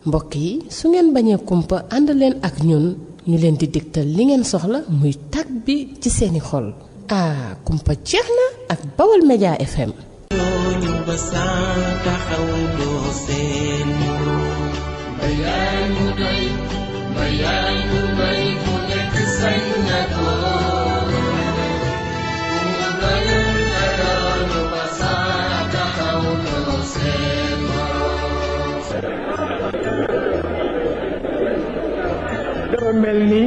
mbokk yi su ngeen bañee kumpa ànd leen ak ñun ñu leen di dégtal li ngeen soxla muy tag bi ci seeni xol kumpa jeex na ak Baol Média FM. dafa mel ni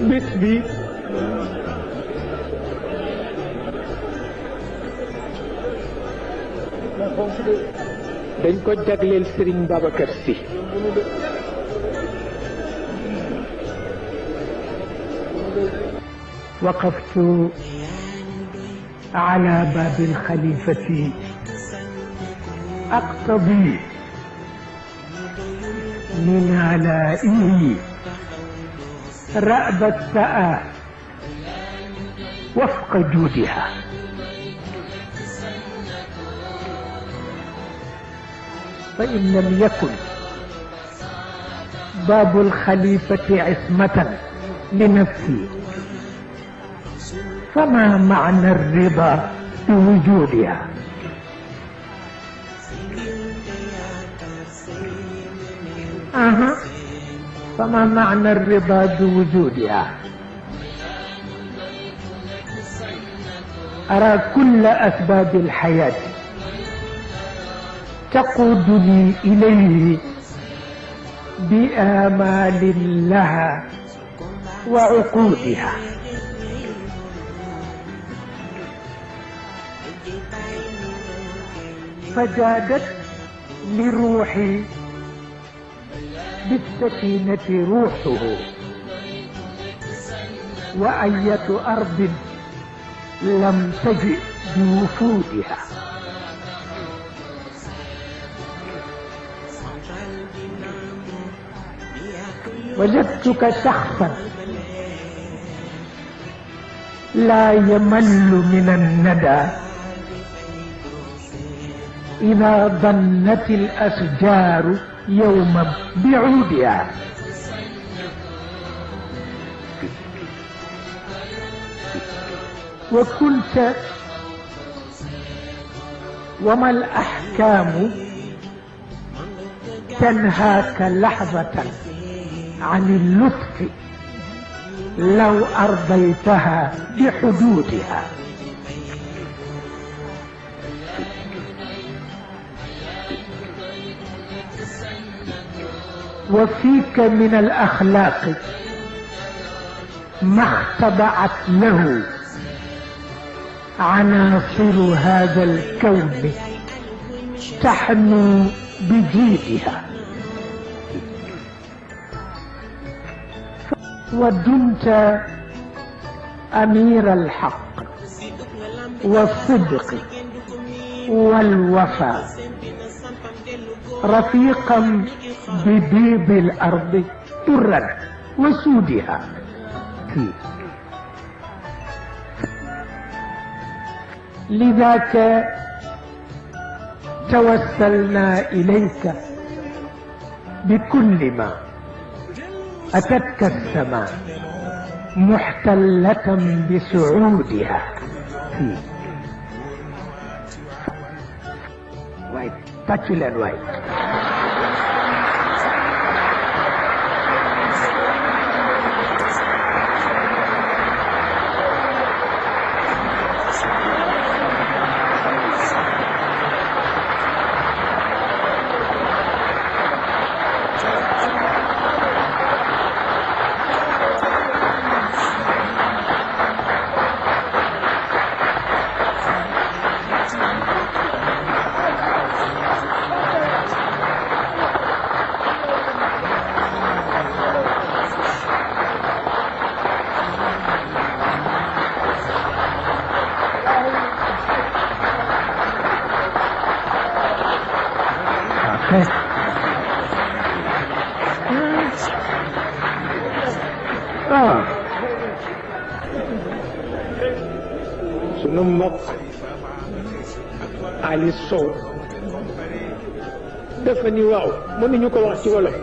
bés bi dañ ko jagleel Serigne Babacar Sy waqaftu ala babil xalifati أقتضي من علائه رأب السآ وفق جودها فإن لم يكن باب الخليفة عصمة لنفسي فما معنى الرضا بوجودها فما معنى الرضا بوجودها أرى كل أسباب الحياة تقودني إليه بآمال لها وعقودها فجادت لروحي بالسكينة روحه وأية أرض لم تجئ بوفودها وجدتك شخصا لا يمل من الندى إذا ضنت الأشجار يوما بعودها وكنت وما الأحكام تنهاك لحظة عن اللطف لو أرضيتها بحدودها وفيك من الأخلاق ما اختبعت له عناصر هذا الكون تحنو بجيدها ودمت أمير الحق والصدق والوفاء رفيقا ببيض الأرض طرا وسودها لذاك توسلنا إليك بكل ما أتتك السماء محتلة بسعودها وايد تاتشلان وايد sunu mbokk Ali Sow dafa ni waaw mënuñu ko wax ci wolof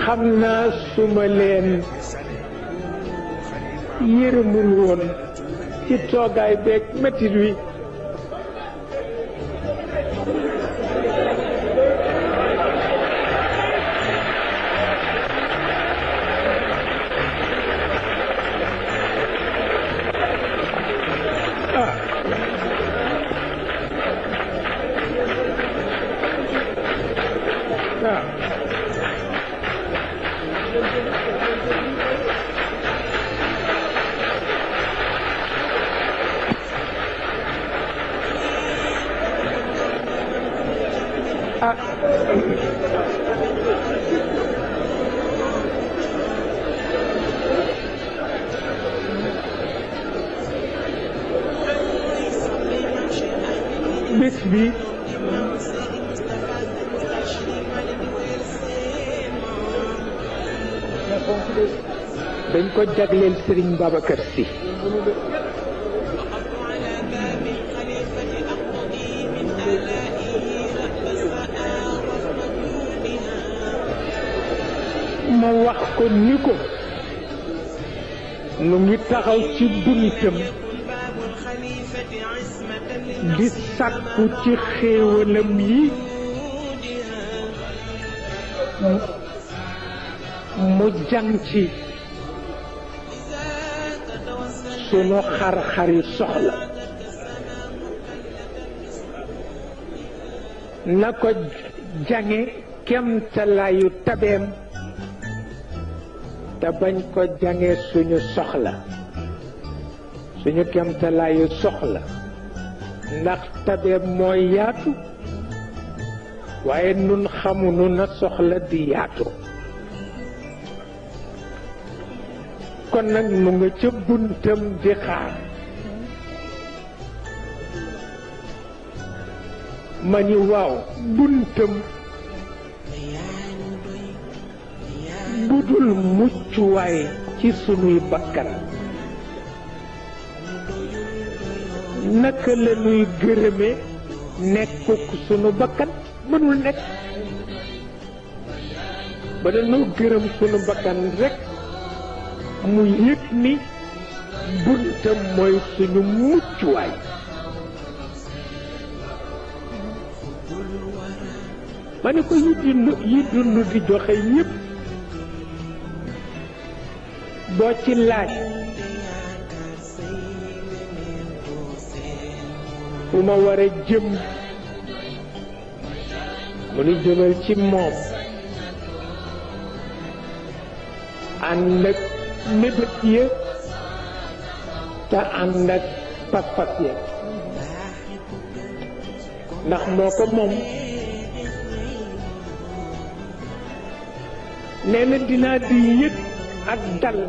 xam naa su ma leen yërëmul woon ci toogaay beeg métit wi bés bi dañ ko jagleel Serigne Babacar Sy ma wax ko ni ko nu ngi taxaw ci buntam di sàkku ci xéewalam yi mu jàng ci sunu xar-xari soxla na ko jange kemtalaayu tabeem te bañ ko jange suñu soxla suñu kemtalaayu soxla ndax tabeem mooy yaatu waaye nun xamunu na soxla di yaatu kon nag mu nga ca buntam di xaar ma ni waaw buntam budul muccuwaay ci sunuy bakkan naka la nuy gërëme nekkuk sunu bakkan mënul nekk ba dañoo gërëm sunu bakkan rekk mu yëg ni buntam mooy suñu muccuwaay ma ne ko yi dund di joxe yépp boo ci laaj fu ma war a jëm mu ni jëmal ci moom ànd ak mébét ya te ànd ak pas-pas ya ndax moo ko moom nee na dinaa di yëg ak dal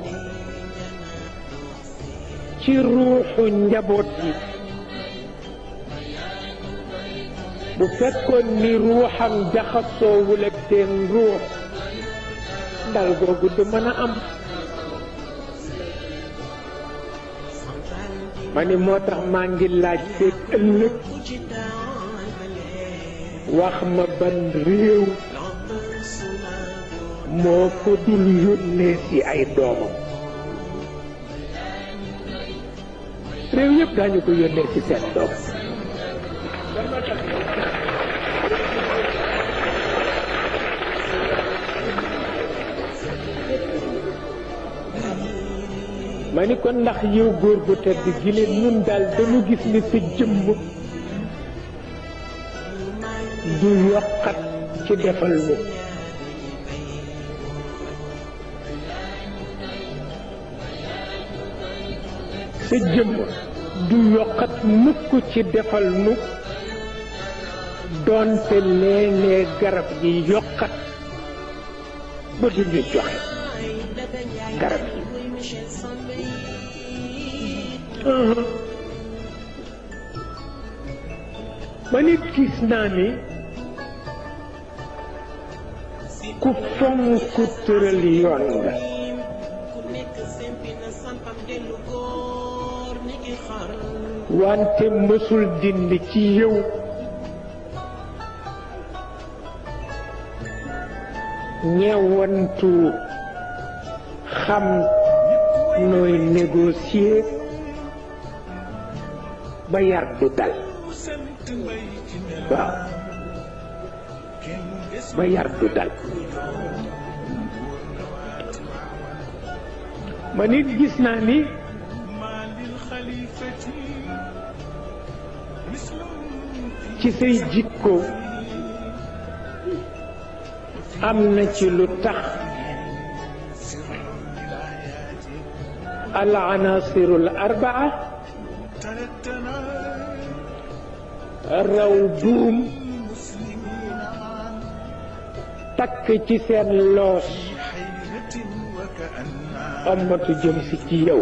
ci ruuxu njaboot yi bu fekkoon ni ruuxam jaxasoowul ak seen ruux dal googu du mën a am ma ni moo tax maa ngi laaj seet ëllëg wax ma ban réew moo ko dul yónnee ci ay doomam réew yëpp daañu ko yónnee ci seen doom ma ni ko ndax yow góor gu tedd gi leen ñun daal dañu gis ni sa jëmm du yokkat ci defal lu sa jëmm du yokkat mukk ci defal nu doonte léeg-léeg garab yi yokkat ba duñu joxe garab yi ma nit gis naa ni ku fonk tëral yoon nga wante mësul dindi ci yow ñeewantu xam nooy négocier ba yar du dal waaw ba yar du dal ma nit gis naa ni ci say jikko am na ci lu tax al anasirul arbaa raw buum takk ci seen loos ommatu jëm si ci yow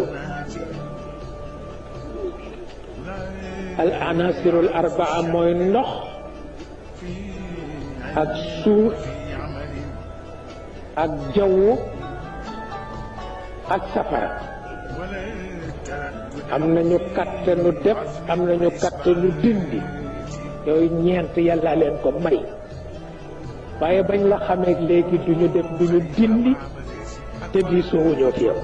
al anasirul arbaa mooy ndox ak suuf ak jaww ak safara am nañu kattanu def am nañu kattanu dindi yooyu ñeent yàlla leen ko may waaye bañ la xamee léegi duñu def duñu dindi te di soowuñoo ak yow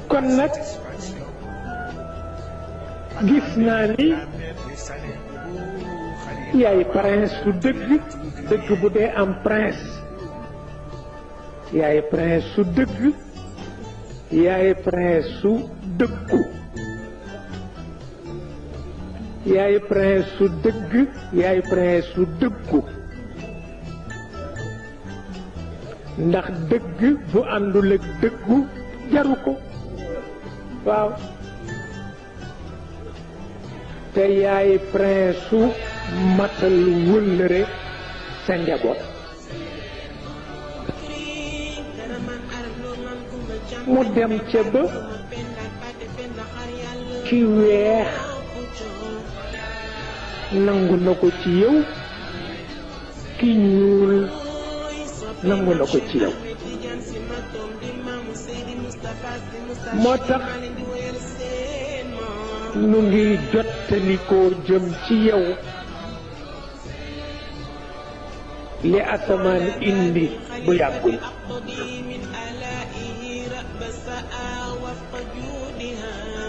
kon nag gis naa ni yaay prince su dëgg dëgg bu dee am prince yaay prince su dëgg yaay prince su dëggu yaay prince su dëgg yaay prince su dëggu ndax dëgg bu àndul ak dëggu jaru ko waaw te yaay prince su matal wëllëre sa njaboot mu dem ca ba ki weex nangu na ko ci yow ki ñuul nangu na ko ci yow moo tax nu ngi jottali koo jëm ci yow li asamaan indi bu yàggul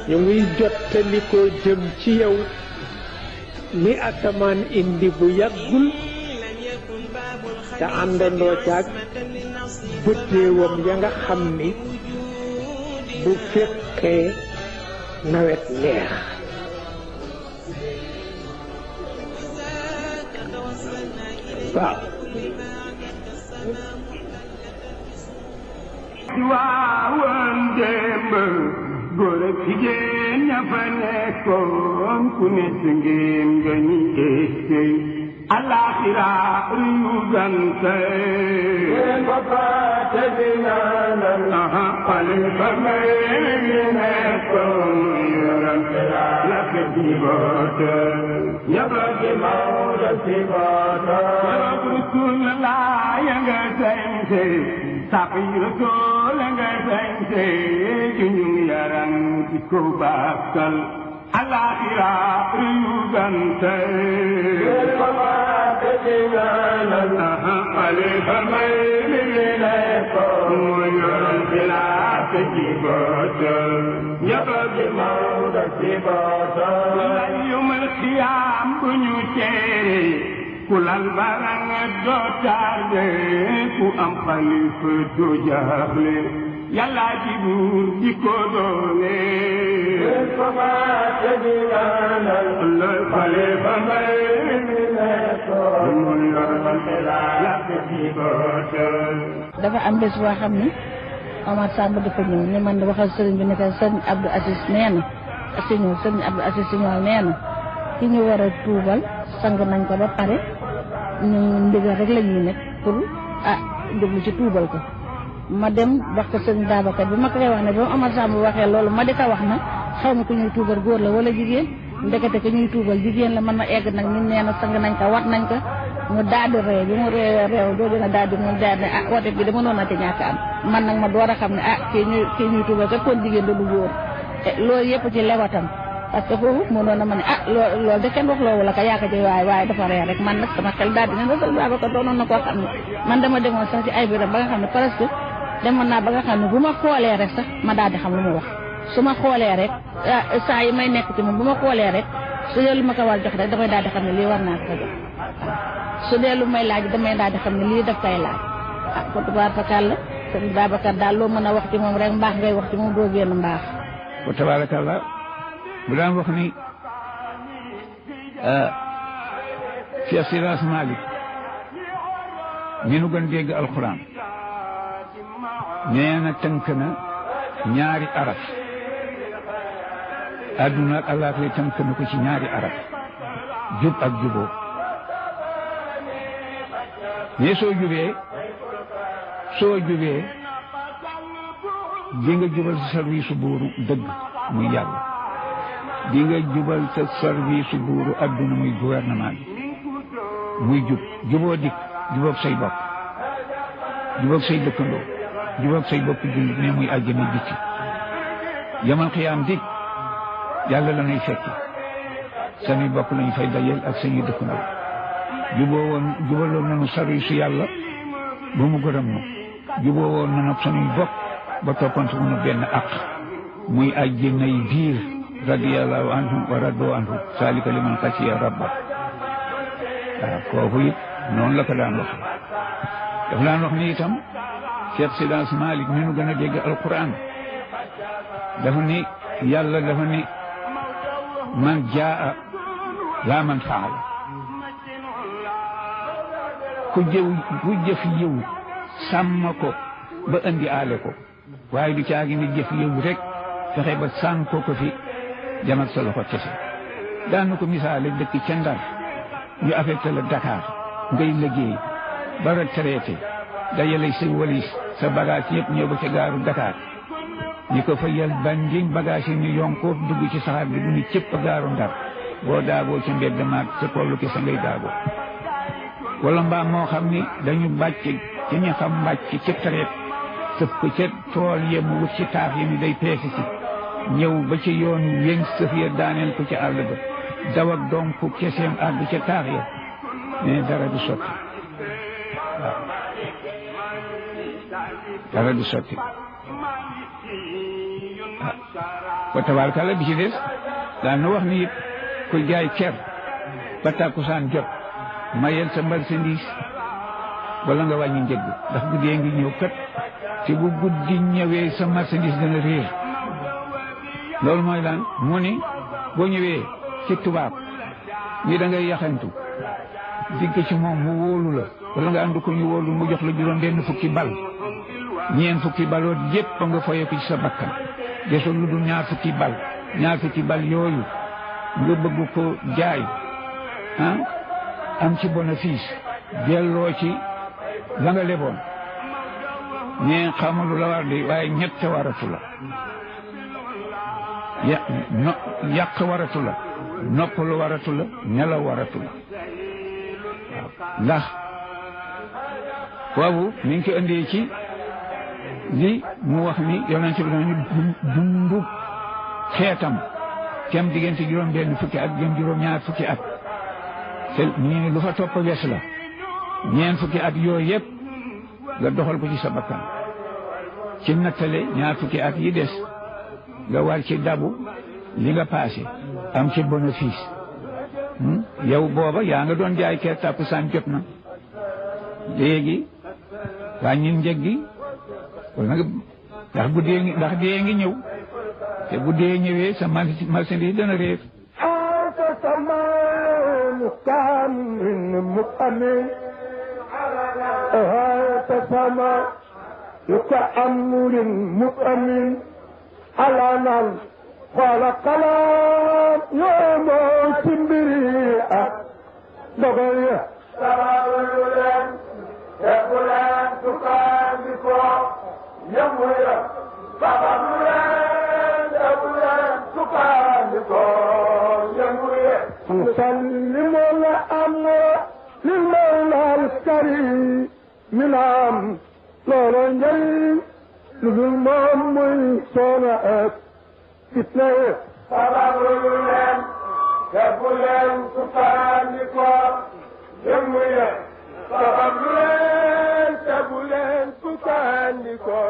ñu ngi jottali koo jëm ci yow li asamaan indi bu yàggul te àndandoo caag bëtéewam ya nga xam ni bu fekkee nawet neex waaw waawoon démb góor ak jigéen ña fa nekkoon ku ne sa ngeen nga ñi éskey alaxira riyu gante ba paate dinaanan xale ba may nekkoon yorante la ke jiboota ñabage mawda si boota ñabag rusul la ya nga sañse sapi rasul nga sañse juñum yaran di ko bakkal alaxira riyu gante ba paate dinaanan xale ba may nekkoon yorante la ke jiboota ñabage mawda si boota yawmal qiyaam bu ñu teere ku lal barang doo tarde ku am xalifa doo jaaxle yàlla ji buur di ko doole sama te di ñaanal lal xalifa may mi nekkoon muy la ci bootal dafa am bés boo xam ne Omar Samb dafa ñëw ne man waxal sëriñ bi ne ko sëriñ Abdou Aziz nee na sëriñ Abdou Aziz Siñool nee na ki ñu war a tuubal sang nañ ko ba pare ñu ndigal rek la ñuy nekk pour jublu ci tuubal ko ma dem wax ko sëriñ Babacar bi ma koy wax ne ba Omar Samb waxee loolu ma di ko wax na xaw ma ku ñuy tuubal góor la wala jigéen ndekete ke ñuy tuubal jigéen la man ma egg nag ñun nee na sang nañ ko wat nañ ko mu daal di réew bi mu réew jooju na daal di mu daal ne woote bi dama noon na ci ñàkk am man nag ma door a xam ne kii ñuy tuubal kat kon jigéen da du góor loolu yëpp ci lewatam parce que foofu mënoon na ma ne loolu de kenn wax loowu la ka yaaka ci waaye dafa ree rek man nag sama xel daal dina na sëñ Babacar doonoon na koo xam ne man dama demoon sax ci ay biram ba nga xam ne presque demoon naa ba nga xam ne bu ma xoolee rek sax ma daal di xam lu mu wax su ma xoolee rek saa yi may nekk ci moom bu ma xoolee rek su dee lu ma ko war jox rek damay daal di xam ne lii war naa ko jox su dee lu may laaj damay daal di xam ne lii daf koy laaj ko tabaarakalla sëñ Babacar daal loo mën a wax ci moom rek mbaax ngay wax ci moom doo génn mbaax ko tabaarakalla bu daan wax ni Cheikh Sidaas Malick mi nu gën dégg alxuraan nee na tënk na ñaari araf adduna ak àllaaxira tënk na ko ci ñaari araf jub ak juboo mais soo jubee di nga jubal sa service buuru dëgg muy yàlla di nga jubal sa service buuru adduna muy gouvernement bi muy juboo dikk jubóog say bopp jubóog say dëkkandoo jubóog say bopp jullit ne muy àjjana dikki yamal xiyaam dikk yàlla la nay fekki sami bopp lañ fay dajeel ak sañuy dëkkandoo jubaloon nanu service yàlla ba mu gërëm nu juboo woon nanu sañuy bopp ba toppante nu benn àq muy àjjanay biir radiyallahu anhum wa radu anhu salika liman xasiya rabba waaw kooku it noonu la ko daan wax dafa daan wax ni itam Cheikh Sidaas Malick mi nu gën a dégg alquran dafa ni yàlla dafa ni man jaa laa man faala ku jëf yiw sàmm ko ba indi aale ko waaye du caagi ni jëf yiw rek fexe ba sànq ko fi jam ak sa loxo kese daan na ko misaale dëkk ca Ndar ñu affecté la Dakar ngay liggéey ba retraité dajale sa walis sa bagage yëpp ñëw ba ca gaaru Dakar ñi ko fa yel banding bagage yi ni yonkoot dugg ci saxaar bi du ni cëpp gaaru Ndar boo daagoo ca mbedd maag sa kollu ki sa ngay daagoo wala mbaam moo xam ni dañu bàcc ci ñi xam mbàcc ci traite sëf ko ca tool ye mu wut ci taax yi ni day peese si ñëw ba ci yoon wéng sëf ya daaneel ko ca àll ba daw ak donc keseem àgg ca taax ya mais dara du sotti waaw dara du sotti wa tabaarkalla bi ci des daan na wax ni it ku jaay cer ba tàkkusaan jot mayel sa marchandise wala nga wàññi njëg ndax guddee ngi ñëw kat te bu guddi ñëwee sa marchandise dana réer loolu mooy lan mu ni boo ñëwee ci tubaab ñi da ngay yaxantu digg ci moom mu wóolu la wala nga ànd ko ñu wóolu mu jox la juróom benn fukki bal ñeen fukki baloot yépp nga foye ko ci sa bakkan desul lu dul ñaar fukki bal yooyu nga bëgg ko jaay am ci bénéfice delloo ci la nga leboon ñeen xamalu la war di waaye ñett waratu la yàq waratu la noppalu waratu la nelaw waratu la waaw ndax boobu mi ngi ko indee ci li mu wax ni yonent bi dañu dundu xeetam kem diggante juróom benn fukki at jëm juróom ñaar fukki at te ñu ne lu fa topp wes la ñeen fukki at yooyu yëpp nga doxal ko ci sa bakkan ci nattale ñaar fukki at yi des nga war ci dabu li nga passé am ci bénéfice yow booba yaa nga doon jaay kër tàkkusaan jot na léegi wàññi njëg gi wala ndax dee ngi ñëw te bu dee ñëwee sa marchandise dana réer كأمر مؤمن على نال قال كلام يوم سمبريئة بغية سرابلولين يقولين تكاندكو يمويا سرابلولين يقولين تكاندكو يمويا يسلم الأمر للمولى الكريم من عام لولا نجري للمام صنعت اثنين فبابلين كبلين سفانكو يمويا فبابلين كبلين سفانكو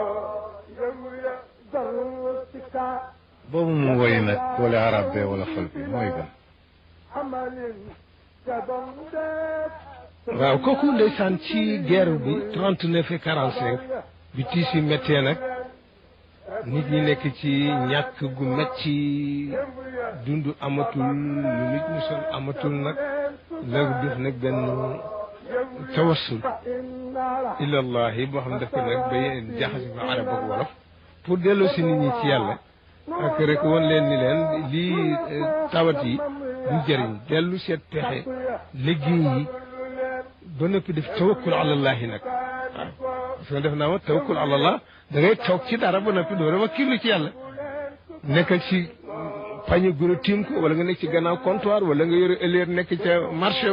يمويا ضرورتك boobu mu woy nag wala arab be wala fol bi mooy ban waaw kooku ndeysaan ci guerre bi 39 et 45 bi tiis yi méttee nag nit ñi nekk ci ñàkk gu metti dund amatul lu nit ñu sol amatul nag léegi def nag benn tawassul ilallahi boo xam ne daf ko nag ba jaxase ko arab ak wolof pour delloo si nit ñi ci yàlla ak rek woon leen ni leen lii tawat yi du jëriñ dellu seet pexe liggéey yi ba noppi def tawakkul alallahi nag waaw parce que def naa ma tawakkul alallah da ngay toog ci dara ba noppi doo dama kiilu ci yàlla nekkal ci pañe guro tiim ko wala nga nekk ci gannaaw comptoir wala nga yore ëllëg nekk ca marché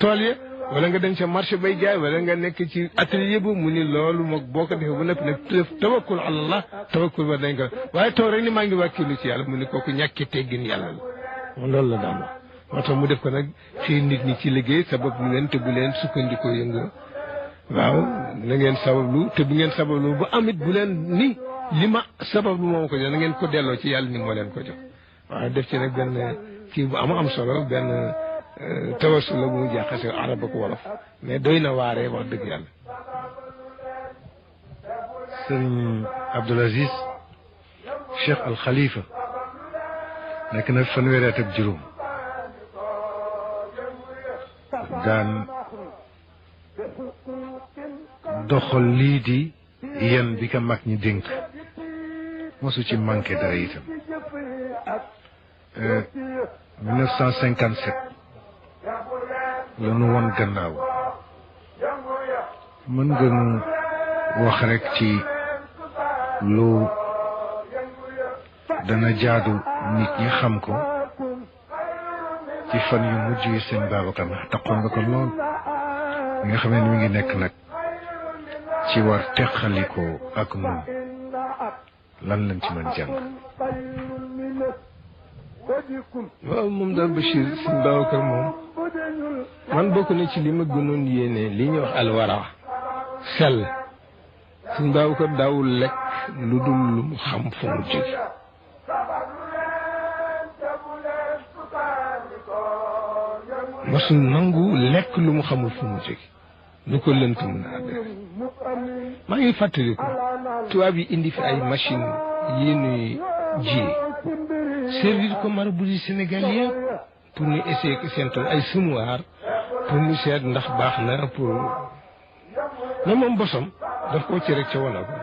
tool ya wala nga dem ca marché bay jaay wala nga nekk ci atelier bu mu ni loolu moom boo ko defee ba noppi nag tawakkul alallah tawakkul ba dañ ko waaye toog rek ni maa ngi wàkkilu ci yàlla mu ni kooku ñàkki teggin yàlla la loolu la daan wax moo tax mu def ko nag fii nit ñi ci liggéey sabab lu leen te bu leen sukkandikoo yëngu waaw na ngeen sabablu te bu ngeen sabablu ba amit bu leen ni li ma sabablu moo ko jox na ngeen ko delloo ci yàlla ni moo leen ko jox waaw def ci nag benn kii bu am solo benn tawassul la bu mu jaxase arab ak wolof mais doy na waaree wax dëgg yàlla. sëriñ Abdoul Aziz Cheikh Al Khalifa nekk na fanweeri at ak juróom daan doxal lii di yen bi ka mag ñi dénk mosu ci manqué dara itam 1957 la nu woon gannaaw mën nga nu wax rek ci lu dana jaadu nit ñi xam ko ci fan yu mujj yi sëñ Babacar ndax taxoon nga ko lool mi nga xam ne mi ngi nekk nag ci war teqalikoo ak nun lan lañ ci mën jàng. waaw moom daal Bachir sëñ Babacar moom man bokk na ci li ma gënoon yéene li ñuy wax alwara sell sëñ Babacar daawul lekk lu dul lu mu xam fu mu jóge masul nangu lekk lu mu xamul fu mu jóge lu ko lënt mun naa def maa ngi fàttaliku tubaab yi indi fi ay machine yi nuy jiyee servir ko marabout yi Sénégal yëpp pour ñu essayer que seen tool ay semoir pour ñu seet ndax baax na pour mais moom bosom daf koo ci rek ca wana ko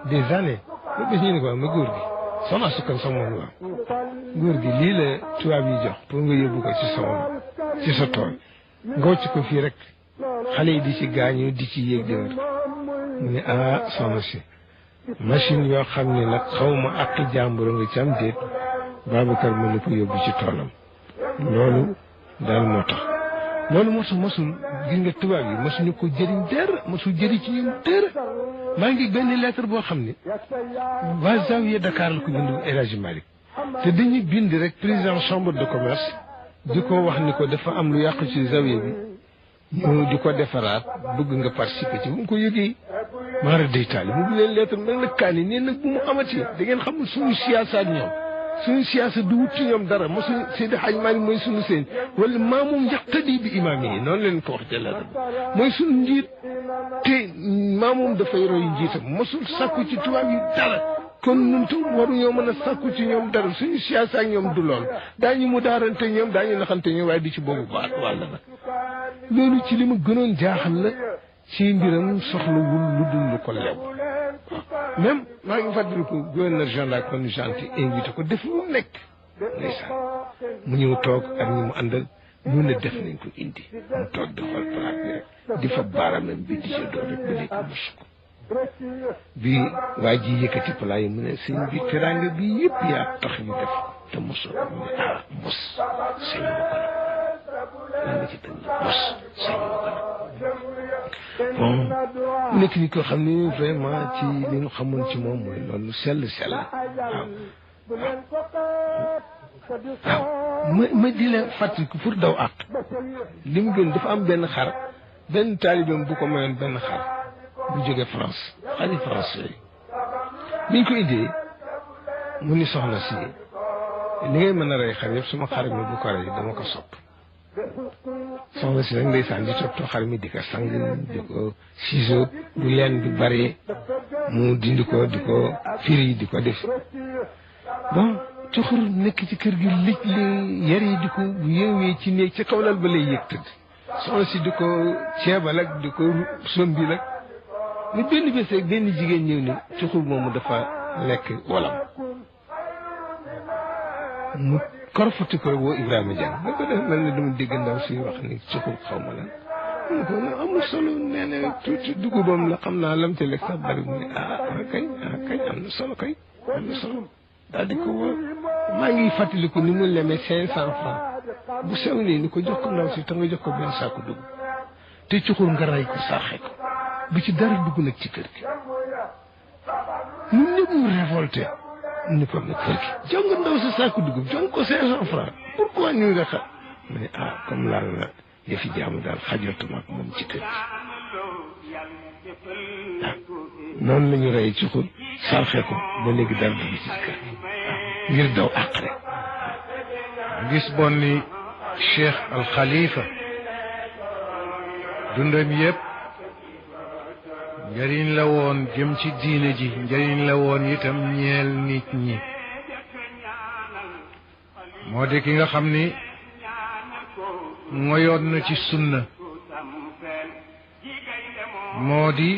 des années ba bés ñu ne ko ma góor gi sama sukkan sa moom waaw góor gi lii la tubaab yi jox pour nga yóbbu ko ci sa ci sa tool ngooc ko fii rek xale yi di ci gaañu di ci yéeg di wër mu ne ah soxna si machine yoo xam ne nag xaw ma ak jàmbur nga ci am déet Babacar mën na ko yóbbu ci toolam loolu daal moo tax loolu mosul gis nga tubaab yi mosuñu ko jëriñ dara mosul jëriñ ci ñun dara maa ngi benn lettre boo xam ne waa Zawiya Dakar la ko bind El Hadji Malick te dañuy bind rek président chambre de commerce di ko wax ni ko dafa am lu yàqu ci Zawiya bi ñu di ko defaraat bëgg nga participer ci bu mu ko yëgee maara day taali mu bi leen lettre nag nag kaani nee nag bu mu amati da ngeen xamul suñu siyaasa ak ñoom suñu siyaasa du wut ci ñoom dara mosu Seydi Hadj Malick mooy suñu seen wala maamum yaqtadi bi imaam yi noonu leen ko wax ci lettre mooy suñu njiit te maamum dafay roy njiitam mosul sàkku ci tubaab yi dara kon ñun tam waruñoo mën a sàkku ci ñoom dara suñu siyaasa ak ñoom du lool daañu mu daarante ñoom daañu naxante ñoom waaye du ci boobu baat wàlla nag loolu ci li ma gënoon jaaxal la ci mbiram soxlawul lu dul lu ko lew même maa ngi fàttaliku gouverneur général kon gentil invité ko def lu nekk ndeysaan mu ñëw toog ak ñi mu àndal ñu ne def nañ ko indi mu toog di xool palaat bi rek di fa baaramam bi di ca doon rek ba léegi mos ko bi waa ji yëkkati palaat yi mu ne sëñ bi teraanga bi yëpp yaa tax ñu def te mosoo mu ne ah mos sëñ ma ko nag lan la ci tënk mos sañu ko nag bon mu nekk ni ko xam ni vraiment ci li ñu xamoon ci moom mooy loolu sell waaw ma di la fàttaliku pour daw àq li mu gën dafa am benn xar benn taalibeem bu ko mayoon benn xar bu jóge France xari France yooyu biñ ko indee mu ni soxna si li ngay mën a rey xar yëpp suma xar mi bu ko rey dama ko sopp soxna si nag ndeysaan di toppatoo xar mi di ko sang di ko ciseau bu leen bi bëree mu dindi ko di ko firi di ko def bon Cuxur nekk ci kër gi lëj la yar yi di ko bu yeewee ci néeg ca kaw lal ba lay yëg tëdd soxna si di ko ceebal ak di ko sombi nag ni benn bés rek benn jigéen ñëw ni Cuxur moomu dafa lekk walam mu korfati ko woo Ibrahima Diagne nga ko def mel ne dama dégg ndaw si wax ni Cuxur xaw ma lan mu ko amul solo nee na tuuti dugubam la xam naa lam te lekk sax bari mu ne kañ am na solo kay am na solo daal di ko woo maa ngi fàttaliku ni mu lemee 500 francs bu sew nii ni ko jox ko ndaw si te nga jox ko benn saako dugub te Cuxur nga ray ko saaxee ko bu ci dara dugg nag ci kër gi ñun ñëpp mu révolté ni ko nag kër gi jox nga ndaw sa saako dugub jox ko 500 francs pourquoi ñu nga xam mais comme laal na yëfi jaamu daal xajotuma ak moom ci kër gi noonu la ñu rey Cuxur saaxee ko ba léegi dara dugg ci kër gi ngir daw àq rek gis bon ni Cheikh Al Khalifa dundam yëpp njëriñ la woon jëm ci diine ji njëriñ la woon itam ñeel nit ñi moo di ki nga xam ni ngoyoon na ci sunna moo di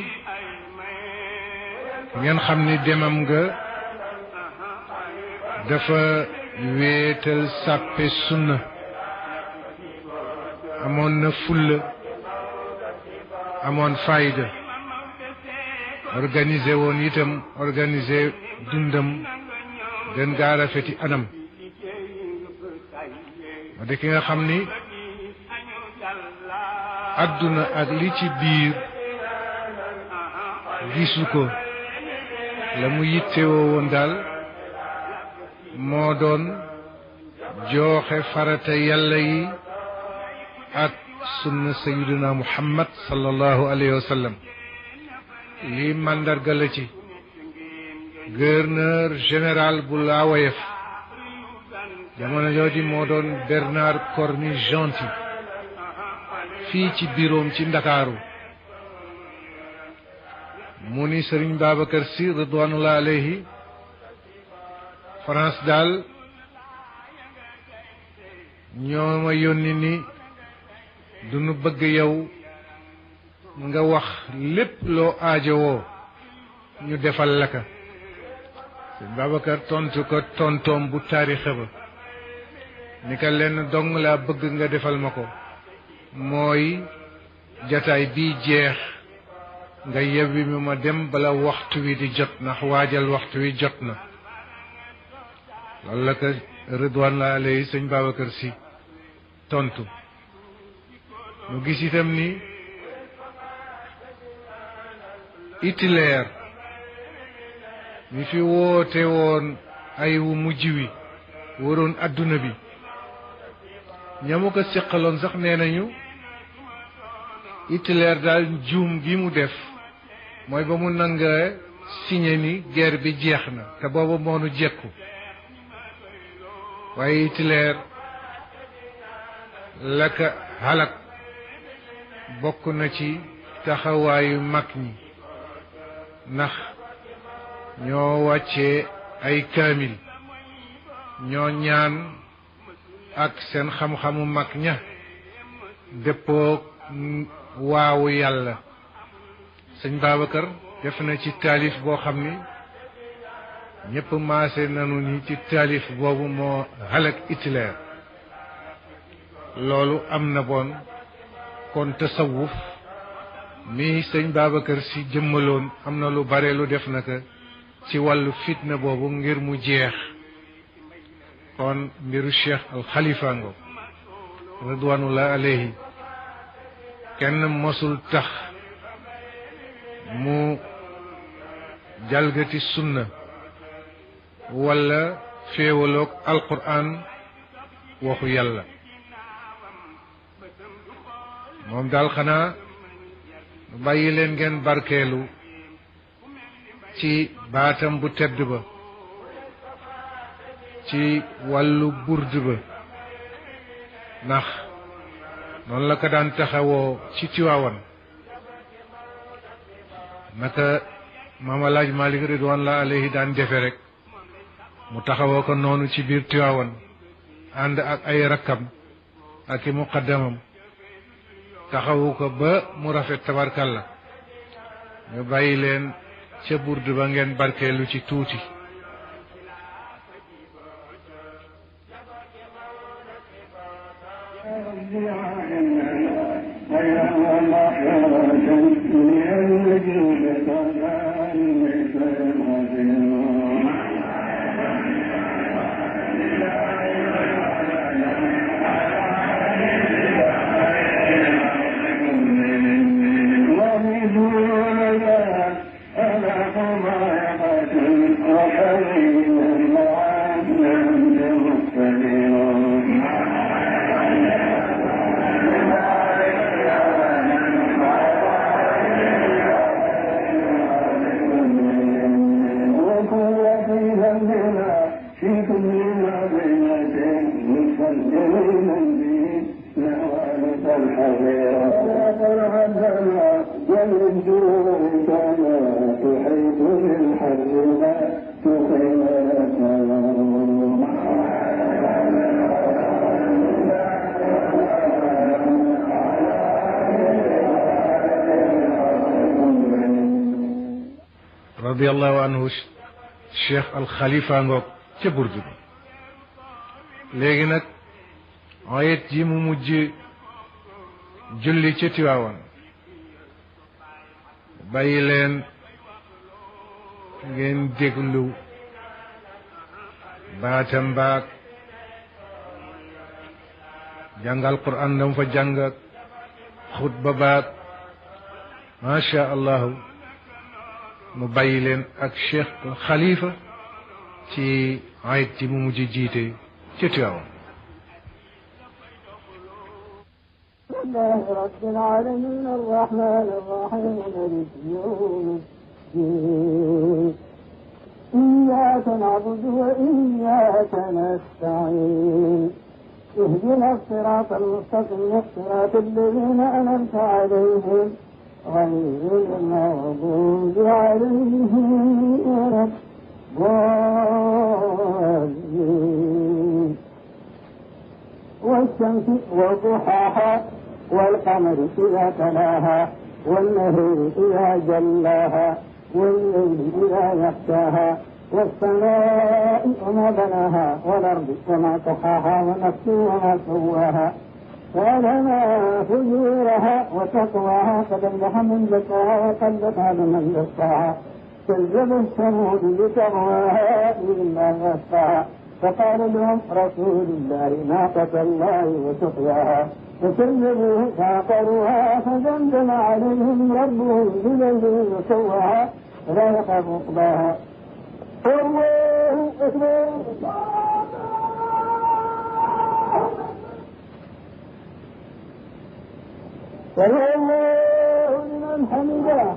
ngeen xam ni demam nga dafa wéetal sàppe sunna amoon na fulla amoon fayda organisé woon itam organisé dundam gën gaa rafeti anam ma di ki nga xam ni adduna ak li ci biir gisu ko la mu yittewoo woon daal moo doon jooxe farata yàlla yi ak sunna sayyidina Muhammad sallallahu alayhi wa sallam lii mandarga la ci gouverneur général bu la woyef jamono jooju moo doon Bernard Cornut-Gentille fii ci biroom ci Ndakaaru mu ni Sëriñ Babacar Sy ridwanullah alayhi France daal ñoo ma yónni ni duñu bëgg yow nga wax lépp loo aajowoo ñu defal la ka Sëriñ Babacar tontu ko tontoom bu taarixa ba ni ka lenn dong laa bëgg nga defal ma ko mooy jataay bii jeex nga yebbi mi ma dem bala waxtu wi di jot ndax waajal waxtu wi jot na loolu la ko ridwanullah alayhi sëñ Babacar Sy tontu mu gis itam ni Hitler mi fi woote woon ay wu mujj wi waroon adduna bi ñamu ko seqaloon sax nee nañu Hitler daal juum gi mu def mooy ba mu nanga signé ni guerre bi jeex na te booba moonu jekku waaye Hitler la ka halak bokk na ci taxawaayu mag ñi ndax ñoo wàccee ay kaamil ñoo ñaan ak seen xam-xamu mag ña dëppoo waawu yàlla sëñ Babacar def na ci taalif boo xam ni ñëpp maase nanu ni ci taalif boobu moo halak Hitler loolu am na bon kon tasawuf mi sëñ Babacar Sy jëmmaloon am na lu bare lu def naka ci wàllu fitna boobu ngir mu jeex kon mbiru Cheikh Al Khalifa ngo ridwanullah alayhi kenn mosul tax mu jalgati sunna wala féewaloog alquran waxu yàlla moom daal xanaa bàyyi leen ngeen barkeelu ci baatam bu tedd ba ci wàllu burd ba ndax noonu la ko daan taxawoo ci Tiwaawan naka Maam Alaaji Malik ridwanullah alayhi daan defe rek mu taxawoo ko noonu ci biir Tiwaawan ànd ak ay rakkam ak i muqaddamam taxawu ko ba mu rafet tabarkalla ñu bàyyi leen ca burd ba ngeen barkeelu ci tuuti radiyallahu anhu cheikh al xalifa ngoog ca burdu bi léegi nag ayet ji mu mujj julli ca Tiwaawan bàyyi leen ngeen déglu baatam baak jàngal Qur'an dam fa jàng xutba baak macha allahu mu bàyyi leen ak cheikh xalifa ci ayit ji mu mujj jiite ca Tiwaawan الله رب العالمين الرحمن الرحيم مالك يوم الدين إياك نعبد وإياك نستعين اهدنا الصراط المستقيم صراط الذين أنعمت عليهم غير المغضوب عليهم ولا الضالين والشمس وضحاها والقمر إذا تلاها والنهر إذا جلاها والليل إذا يغشاها والسماء وما بناها والأرض وما طحاها ونفس وما سواها فألهمها فجورها وتقواها قد أفلح من زكاها وقد خاب من دساها كذب الثمود بتقواها إلا يسعها فقال لهم رسول الله ناقة الله وسقياها فكذبوه فعقروها فدمدم عليهم ربهم بذنبهم وسواها ولا يخاف عقباها الله أكبر سمع الله لمن حمده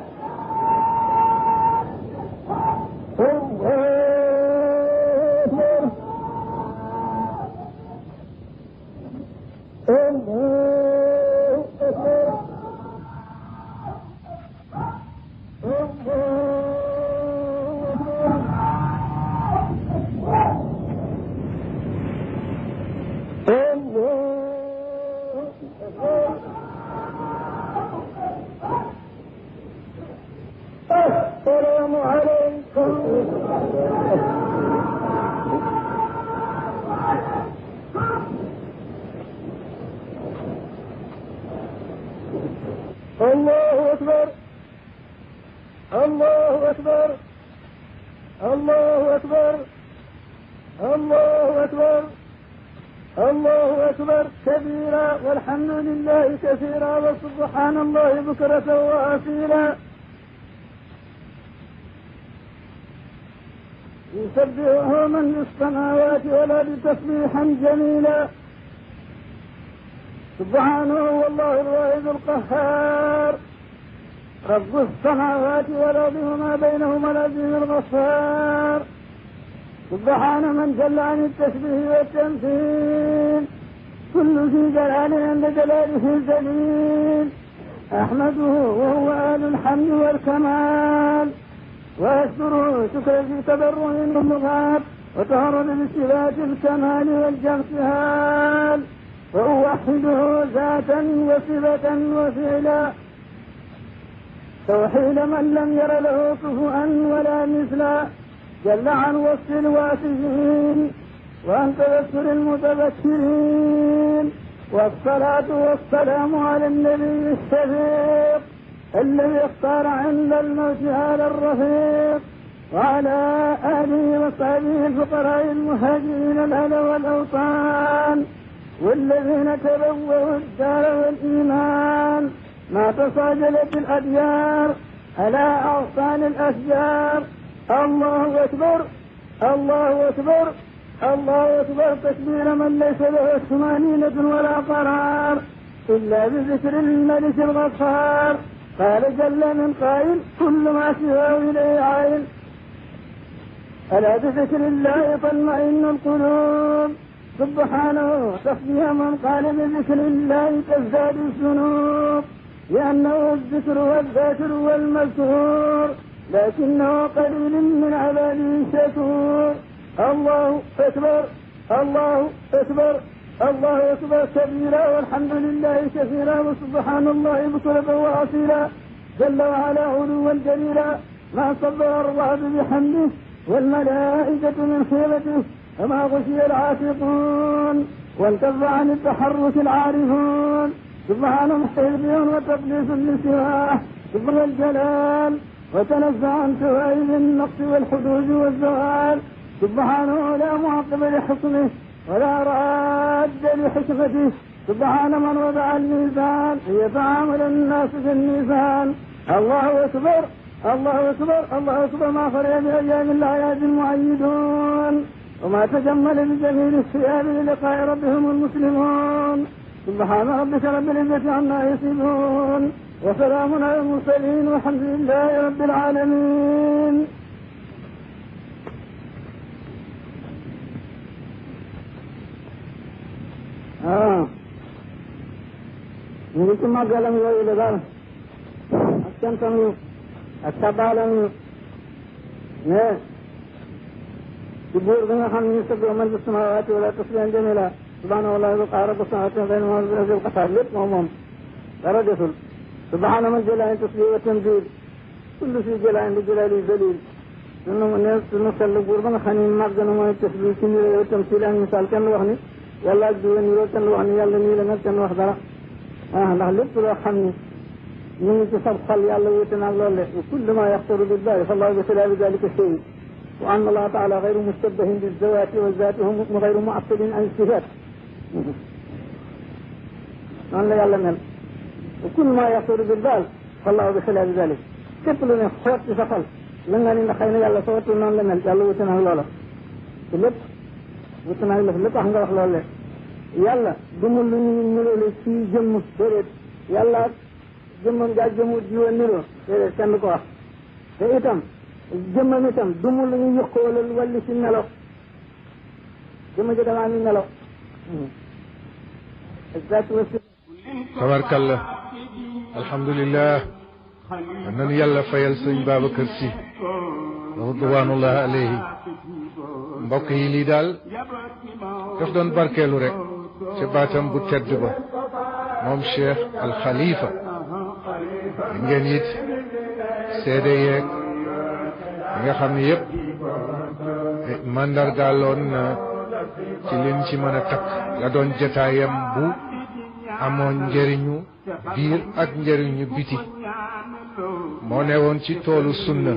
السلام عليكم الله أكبر الله أكبر الله أكبر الله أكبر الله أكبر كبيرا والحمد لله كثيرا وسبحان الله بكرة وأصيلا يسبحه من في السماوات والأرض تسبيحا جميلا سبحانه والله الواحد القهار رب السماوات والأرض وما بينهما العزيز الغفار سبحان من جل عن التشبيه والتمثيل كل ذي جلال عند جلاله الجليل أحمده وهو أهل الحمد والكمال وأشكره شكر في تبرع المغاب وتهرب بصفات الكمال والجمسهال وأوحده ذاتا وصفة وفعلا توحيد من لم ير له كفوا ولا مثلا جل عن وصف الواسفين وعن تذكر المتذكرين والصلاة والسلام على النبي الشفيق الذي اختار عند الموت على الرفيق وعلى آله وصحبه الفقراء المهاجرين الأهل والأوطان والذين تبوأوا الدار والإيمان ما تصاجلت الأديار على أغصان الأشجار الله أكبر الله أكبر الله أكبر تكبير من ليس له ثمانينة ولا قرار إلا بذكر الملك الغفار قال جل من قائل كل ما سواه إليه عائل ألا بذكر الله تطمئن القلوب سبحانه تخفيها من قال بذكر الله تزداد الذنوب لأنه الذكر والذاكر والمذكور لكنه قليل من عباده شكور الله أكبر الله أكبر الله أكبر كبيرا والحمد لله كثيرا وسبحان الله بكرة وأصيلا جل وعلا علوا جليلا ما صبر الرعد بحمده والملائكة من خيرته وما غشي العاشقون وانكف عن التحرك العارفون سبحان محب وتقديس لسواه سبحان الجلال وتنزع عن سوائل النقص والحدود والزوال سبحانه لا معقب لحكمه ولا راد لحكمته سبحان من وضع الميزان ليتعامل الناس في الميزان الله أكبر الله أكبر الله أكبر ما فرق بأيام الأعياد المعيدون وما تجمل بجميل الثياب للقاء ربهم المسلمون سبحان ربك رب العزة عما يصفون وسلام على المرسلين والحمد لله رب العالمين ñu ngi ci màggalam yooyu la daal ak cantam yu ak sabaalam yu mais ci buur bi nga xam ne ñu sëggoo man bi samawaati wala tasbihan jamila subhanahu wa taala qaara bu samawaati wa bayna ma bil qatar lépp moom dara desul subhana man jalaani tasbih wa tanzil kullu fi jalaani li jalaali dalil sunu mu ne sunu sell buur ba nga xam ne màgg na mooy tasbih ci ñu yow tamsil ak misaal kenn wax ni yàlla ak diwa niroo kenn wax ni yàlla nii la nag kenn wax dara ndax lépp loo xam ni ñu ngi ci sab xol yàlla wute naag loolu wa kullu ma yaxtaru billahi fa allahu bi xilaafi dalika shay wa anna allah taala gayru mustabahin bizawati wa zati hum gayru muattalin an sifat noonu la yàlla mel wa kullu ma yaxtaru billahi fa allahu bi xilaafi dalik képp lu ne xoot ci sa xol la nga ni ndax xëy na yàlla sa wattul noonu la mel yàlla wute naag loola te lépp wute naag la lépp wax nga wax loolu le yàlla du mu lu ñu niroole ci jëmm déedéet yàlla jëmmam jaa jëmu jiwa niroo déedéet kenn du ko wax te itam jëmmam itam du mu lu ñu yëqoolal wàlli ci melo jëmm ji damaa ni melo tabarkalla alhamdulillah nan yàlla fayal sëñ Babacar Sy ridwanullah alayhi mbokk yi lii daal daf doon barkeelu rek ci baatam bu tedd ba moom Cheikh Al Khalifa ngeen it seede yeeg yi nga xam ne yëpp mandargaaloon na ci liñ ci mën a takk la doon jotaayam bu amoon njëriñu biir ak njëriñu biti moo ne woon ci toolu sunna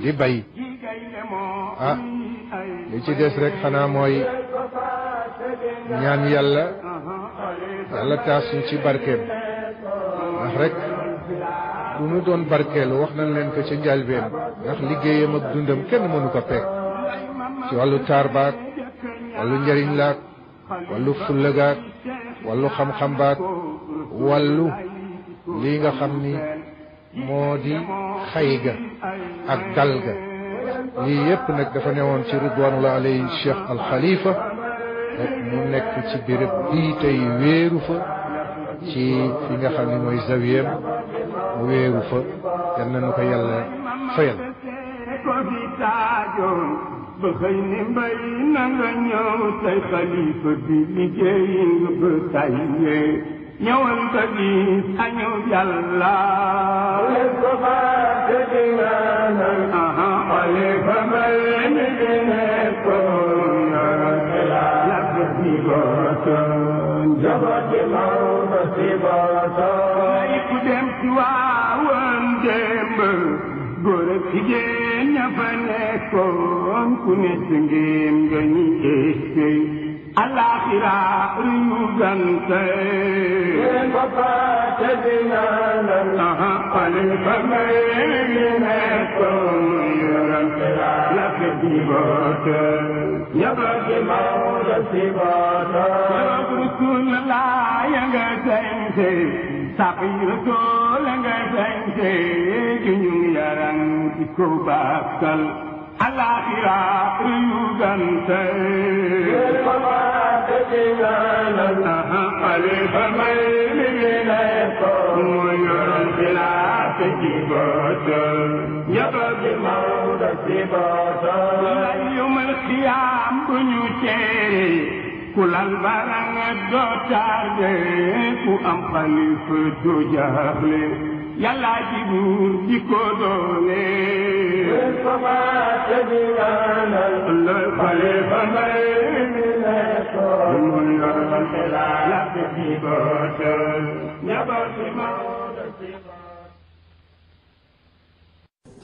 di bay li ci des rek xanaa mooy ñaan yàlla taas ñu ci barkeem ndax rek bu ñu doon barkeelu wax nañ leen ko ci njalbeen ndax liggéeyam ak dundam kenn mënu ko peeg ci wàllu taar baak wàllu njariñ laak wàllu fulla gaak wàllu xam-xam baak wàllu lii nga xam ni moo di xay ga ak dal ga lii yépp nag dafa newoon ci ridwanullah alayhi Cheikh Al Khalifa mu nekk ci béréb bii tey wéeru fa ci fi nga xam ne mooy zawiyam mu wéeru fa yal na nu ko yàlla fayal ko fi taajoon ba xëy ne mbay na nga ñëw tey xalifa bi liggéey nga ba tayee ñëwal ba gis añu yàlla ko faate di ñaanal xalifa mbay mi di nekkoon yàgg si bootoon jabati Maodo si bootoon ku dem ci waawoon démb góor ak jigéen ña fa nekkoon ku ne ci ngeen nga ñu éssey alaxira yu gante ko faate di ñaanal xalifa mbay mi nekkoon la fi di bootoon jabati Maodo si bootoon Rasulullah ya nga sañse saqiira tool nga sañse ju ñu yaram ci ko bakkal alaxira yu gante ko faate di ñaanal xalifa mbay mi nekkoon mooy yoon xilaafa ci bootoon jabati Maodo si bootoon yawmal qiyaam bu ñu teere ku lal baranga doo tarde ku am xalifa doo jaaxle yàlla ji buur ji ko doole ko faate di ñaanal xalifa mbay mi nekkoon mu yor xilaafa ci bootoon jabati Maodo si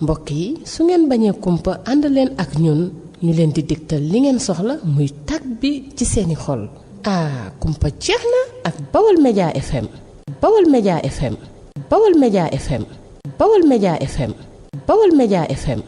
mbokk yi su ngeen bañee kumpa ànd leen ak ñun ñu leen di digtal li ngeen soxla muy tag bi ci seeni xol kumpa jeex na ak Bawol Média FM Bawol Média FM Bawol Média FM Bawol Média FM Bawol Média FM